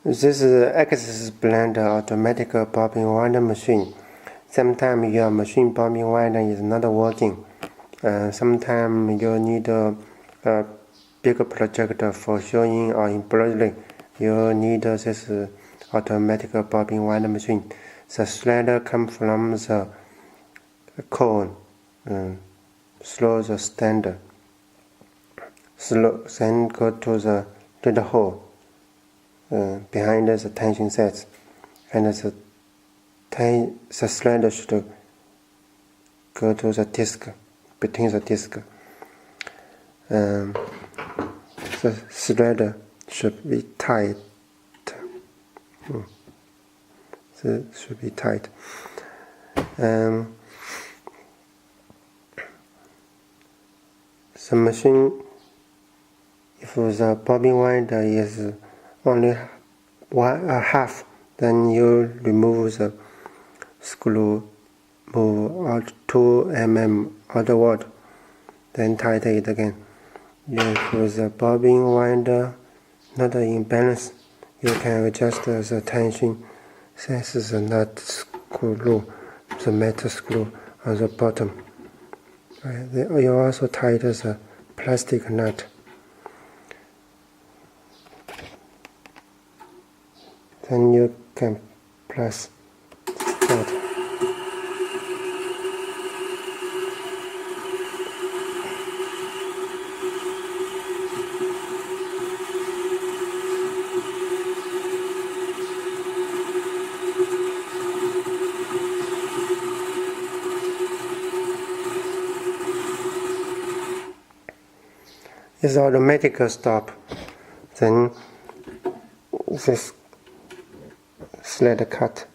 This is axis blend automatic bobbin winder machine. Sometimes your machine bobbin winder is not working. Sometimes you need a big project for sewing or embroidery. You need this automatic bobbin winder machine. The thread comes from the cone through the stand. Then go to the little hole behind the tension sets, and the thread should go to the disc, between the disc. The thread should be tight. It should be tight. The machine, if the bobbin winder is only half, then you remove the screw, move out 2 mm outward, then tighten it again. If the bobbin winder not in balance, you can adjust the tension. This is the nut screw, the metal screw on the bottom. You also tighten the plastic nut. Then you can press start. It's automatic stop. Then this thread cut.